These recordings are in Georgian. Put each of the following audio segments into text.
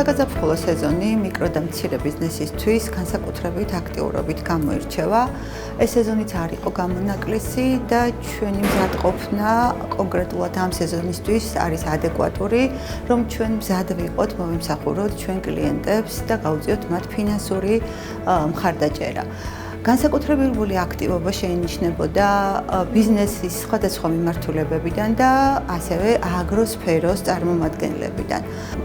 საგაზაფხულო სეზონი მიკრო და მცირე ბიზნესისთვის განსაკუთრებით აქტიურობით გამოირჩევა. ეს სეზონიც არ იყო გამონაკლისი და ჩვენი მზადყოფნა კონკრეტულად ამ სეზონისთვის არის ადეკვატური, რომ ჩვენ მზად ვიყოთ მოვიმსახუროთ ჩვენ კლიენტებს და გავუწიოთ მათ ფინანსური მხარდაჭერა. განსაკუთრებული აქტივობა შეინიშნებოდა ბიზნესის სხვადასხვა მიმართულებებიდან და ასევე აგროსფეროს წარმომადგენლებიდან.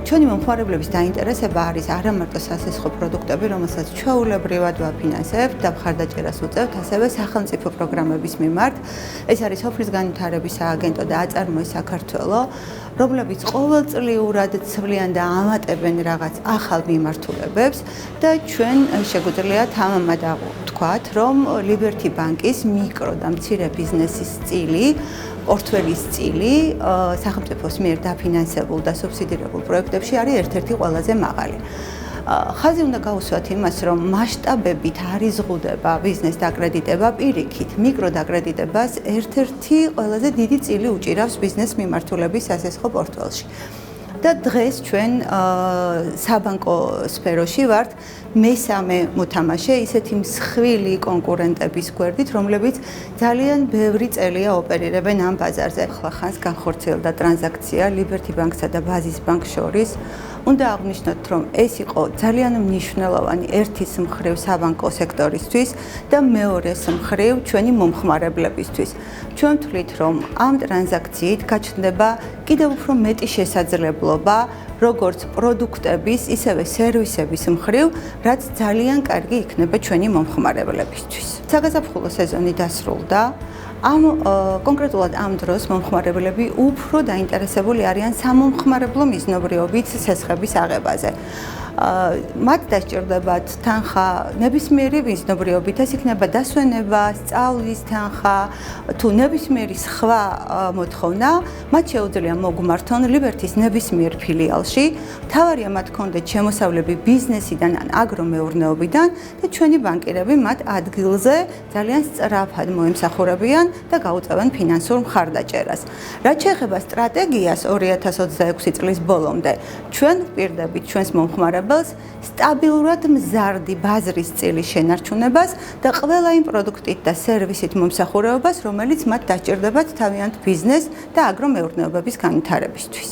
ჩვენი მომხმარებლების დაინტერესება არის არა მარტო სასესხო პროდუქტები, რომელსაც ჩვეულებრივად ვაფინანსებთ და მხარდაჭერას უწევთ, ასევე სახელმწიფო პროგრამების მიმართ. ეს არის სოფლის განვითარების სააგენტო და აწარმოი საქართველო, რომლებიც ყოველწლიურად ცვლიან და ამატებენ რაღაც ახალ მიმართულებებს და ჩვენ შეგვიძლია თამამად ვთქვათ, რომ Liberty ბანკის მიკრო და მცირე ბიზნესის წილი, პორტფელის წილი სახელმწიფოს მიერ დაფინანსებულ და სუბსიდირებულ პროექტებში არის ერთ-ერთი ყველაზე მაღალი. ხაზი უნდა გაუსვათ იმას, რომ მასშტაბებით არ იზღუდება ბიზნეს დაკრედიტება პირიქით. მიკრო დაკრედიტებას ერთ-ერთი ყველაზე დიდი წილი უჭირავს ბიზნეს მიმართულების სასესხო პორტფელში. და დღეს ჩვენ საბანკო სფეროში ვართ მესამე მოთამაშე ისეთი მსხვილი კონკურენტების გვერდით, რომლებიც ძალიან ბევრი წელია ოპერირებენ ამ ბაზარზე. ხალხანს განხორციელდა ტრანზაქცია Liberty ბანკსა და ბაზის ბანკს შორის. უნდა აღვნიშნოთ, რომ ეს იყო ძალიან მნიშვნელოვანი ერთის მხრივ საბანკო სექტორისთვის და მეორეს მხრივ ჩვენი მომხმარებლებისთვის. ჩვენ ვთვლით, რომ ამ ტრანზაქციით გაჩნდება კიდევ უფრო მეტი შესაძლებლობა, როგორც პროდუქტების, ისევე სერვისების მხრივ, რაც ძალიან კარგი იქნება ჩვენი მომხმარებლებისთვის. საგაზაფხულო სეზონი დასრულდა. კონკრეტულად ამ დროს მომხმარებლები უფრო დაინტერესებული არიან სამომხმარებლო მიზნობრიობით სესხების აღებაზე. მათ დასჭირდებათ თანხა ნებისმიერი მიზნობრიობით, ეს იქნება დასვენება, სწავლის თანხა, თუ ნებისმიერი სხვა მოთხოვნა, მათ შეუძლია მოგმართონ Liberty-ის ნებისმიერ ფილიალში. მთავარია მათ ჰქონდეთ შემოსავლები ბიზნესიდან ან აგრომეურნეობიდან და ჩვენი ბანკირები მათ ადგილზე ძალიან სწრაფად მოემსახურებიან და გაუწევენ ფინანსურ მხარდაჭერას. რაც შეეხება სტრატეგიას 2026 წლის ბოლომდე, ჩვენ ვპირდებით ჩვენს მომხმარებელს სტაბილურად მზარდი ბაზრის წილის შენარჩუნებას და ყველა იმ პროდუქტით და სერვისით მომსახურებას, რომელიც მათ დასჭირდებათ თავიანთ ბიზნეს და აგრომეურნეობების განვითარებისთვის.